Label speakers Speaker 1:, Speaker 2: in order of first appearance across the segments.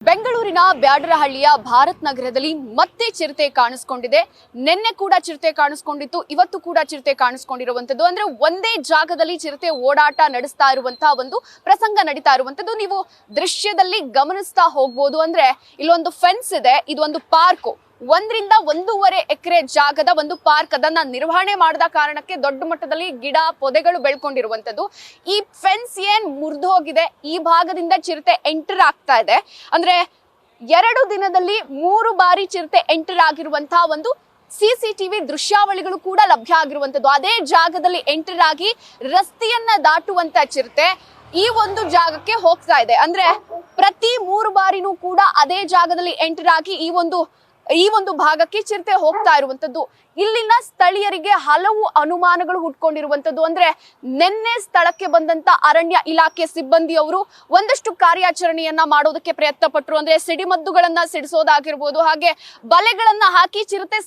Speaker 1: ಬೆಂಗಳೂರಿನ ಬ್ಯಾಡರಹಳ್ಳಿಯ ಭಾರತ್ ನಗರದಲ್ಲಿ ಮತ್ತೆ ಚಿರತೆ ಕಾಣಿಸಿಕೊಂಡಿದೆ. ನಿನ್ನೆ ಕೂಡ ಚಿರತೆ ಕಾಣಿಸಿಕೊಂಡಿತ್ತು, ಇವತ್ತು ಕೂಡ ಚಿರತೆ ಕಾಣಿಸಿಕೊಂಡಿರುವಂತದ್ದು. ಅಂದ್ರೆ ಒಂದೇ ಜಾಗದಲ್ಲಿ ಚಿರತೆ ಓಡಾಟ ನಡೆಸ್ತಾ ಇರುವಂತಹ ಒಂದು ಪ್ರಸಂಗ ನಡೀತಾ ಇರುವಂತದ್ದು ನೀವು ದೃಶ್ಯದಲ್ಲಿ ಗಮನಿಸ್ತಾ ಹೋಗ್ಬೋದು. ಅಂದ್ರೆ ಇಲ್ಲೊಂದು ಫೆನ್ಸ್ ಇದೆ, ಇದು ಒಂದು ಪಾರ್ಕ್. 1 ರಿಂದ 1.5 ಎಕರೆ ಜಾಗದ ಒಂದು ಪಾರ್ಕ್. ಅದನ್ನ ನಿರ್ವಹಣೆ ಮಾಡದ ಕಾರಣಕ್ಕೆ ದೊಡ್ಡ ಮಟ್ಟದಲ್ಲಿ ಗಿಡ ಪೊದೆಗಳು ಬೆಳ್ಕೊಂಡಿರುವಂತದ್ದು. ಈ ಫೆನ್ಸ್ ಏನ್ ಮುರಿದು ಹೋಗಿದೆ, ಈ ಭಾಗದಿಂದ ಚಿರತೆ ಎಂಟರ್ ಆಗ್ತಾ ಇದೆ. ಅಂದ್ರೆ 2 ದಿನದಲ್ಲಿ 3 ಬಾರಿ ಚಿರತೆ ಎಂಟರ್ ಆಗಿರುವಂತಹ ಒಂದು CCTV ದೃಶ್ಯಾವಳಿಗಳು ಕೂಡ ಲಭ್ಯ ಆಗಿರುವಂತದ್ದು. ಅದೇ ಜಾಗದಲ್ಲಿ ಎಂಟರ್ ಆಗಿ ರಸ್ತೆಯನ್ನ ದಾಟುವಂತ ಚಿರತೆ ಈ ಒಂದು ಜಾಗಕ್ಕೆ ಹೋಗ್ತಾ ಇದೆ. ಅಂದ್ರೆ ಪ್ರತಿ 3 ಬಾರಿನೂ ಕೂಡ ಅದೇ ಜಾಗದಲ್ಲಿ ಎಂಟರ್ ಆಗಿ ಈ ಒಂದು ಭಾಗಕ್ಕೆ ಚಿರತೆ ಹೋಗ್ತಾ ಇರುವಂತದ್ದು. ಇಲ್ಲಿನ ಸ್ಥಳೀಯರಿಗೆ ಹಲವು ಅನುಮಾನಗಳು ಹುಟ್ಕೊಂಡಿರುವಂತದ್ದು. ಅಂದ್ರೆ ನಿನ್ನೆ ಸ್ಥಳಕ್ಕೆ ಬಂದಂತ ಅರಣ್ಯ ಇಲಾಖೆ ಸಿಬ್ಬಂದಿಯವರು ಒಂದಷ್ಟು ಕಾರ್ಯಾಚರಣೆಯನ್ನ ಮಾಡೋದಕ್ಕೆ ಪ್ರಯತ್ನ ಪಟ್ಟರು. ಅಂದ್ರೆ ಸಿಡಿಮದ್ದುಗಳನ್ನ ಸಿಡಿಸೋದಾಗಿರ್ಬೋದು, ಹಾಗೆ ಬಲೆಗಳನ್ನ ಹಾಕಿ ಚಿರತೆ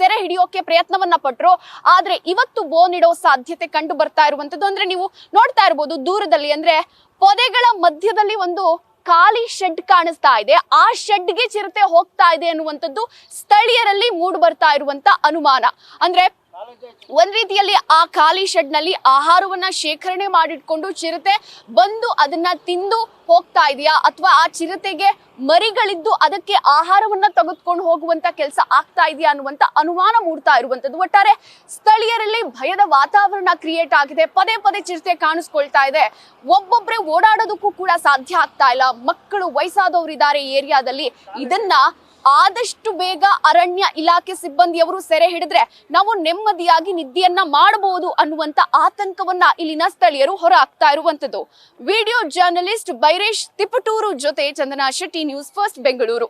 Speaker 1: ಸೆರೆ ಹಿಡಿಯೋಕೆ ಪ್ರಯತ್ನವನ್ನ ಪಟ್ಟರು. ಆದ್ರೆ ಇವತ್ತು ಬೋನಿಡೋ ಸಾಧ್ಯತೆ ಕಂಡು ಬರ್ತಾ ಇರುವಂತದ್ದು. ಅಂದ್ರೆ ನೀವು ನೋಡ್ತಾ ಇರ್ಬೋದು ದೂರದಲ್ಲಿ, ಅಂದ್ರೆ ಪೊದೆಗಳ ಮಧ್ಯದಲ್ಲಿ ಒಂದು ಖಾಲಿ ಶೆಡ್ ಕಾಣಿಸ್ತಾ ಇದೆ. ಆ ಶೆಡ್ಗೆ ಚಿರತೆ ಹೋಗ್ತಾ ಇದೆ ಅನ್ನುವಂಥದ್ದು ಸ್ಥಳೀಯರಲ್ಲಿ ಮೂಡ್ ಬರ್ತಾ ಇರುವಂತ ಅನುಮಾನ. ಅಂದ್ರೆ ಒಂದ್ ರೀತಿಯಲ್ಲಿ ಆ ಖಾಲಿ ಶೆಡ್ ನಲ್ಲಿ ಆಹಾರವನ್ನ ಶೇಖರಣೆ ಮಾಡಿಟ್ಕೊಂಡು ಚಿರತೆ ಬಂದು ಅದನ್ನ ತಿಂದು ಹೋಗ್ತಾ ಇದೆಯಾ, ಅಥವಾ ಆ ಚಿರತೆಗೆ ಮರಿಗಳಿದ್ದು ಅದಕ್ಕೆ ಆಹಾರವನ್ನ ತೆಗೆದುಕೊಂಡು ಹೋಗುವಂತ ಕೆಲಸ ಆಗ್ತಾ ಇದೆಯಾ ಅನ್ನುವಂತ ಅನುಮಾನ ಮೂಡ್ತಾ ಇರುವಂತದ್ದು. ಒಟ್ಟಾರೆ ಸ್ಥಳೀಯರಲ್ಲಿ ಭಯದ ವಾತಾವರಣ ಕ್ರಿಯೇಟ್ ಆಗಿದೆ. ಪದೇ ಪದೇ ಚಿರತೆ ಕಾಣಿಸ್ಕೊಳ್ತಾ ಇದೆ. ಒಬ್ಬೊಬ್ರೆ ಓಡಾಡೋದಕ್ಕೂ ಕೂಡ ಸಾಧ್ಯ ಆಗ್ತಾ ಇಲ್ಲ. ಮಕ್ಕಳು, ವಯಸ್ಸಾದವರು ಇದ್ದಾರೆ ಈ ಏರಿಯಾದಲ್ಲಿ. ಇದನ್ನ ಆದಷ್ಟು ಬೇಗ ಅರಣ್ಯ ಇಲಾಖೆ ಸಿಬ್ಬಂದಿಯವರು ಸೆರೆ ಹಿಡಿದ್ರೆ ನಾವು ನೆಮ್ಮದಿಯಾಗಿ ನಿದ್ದೆಯನ್ನ ಮಾಡಬಹುದು ಅನ್ನುವಂತ ಆತಂಕವನ್ನ ಇಲ್ಲಿನ ಸ್ಥಳೀಯರು ಹೊರ ಹಾಕ್ತಾ ಇರುವಂತದ್ದು. ವಿಡಿಯೋ ಜರ್ನಲಿಸ್ಟ್ ಬೈರೇಶ್ ತಿಪಟೂರು ಜೊತೆ ಚಂದನಾ ಶೆಟ್ಟಿ, ನ್ಯೂಸ್ ಫಸ್ಟ್ ಬೆಂಗಳೂರು.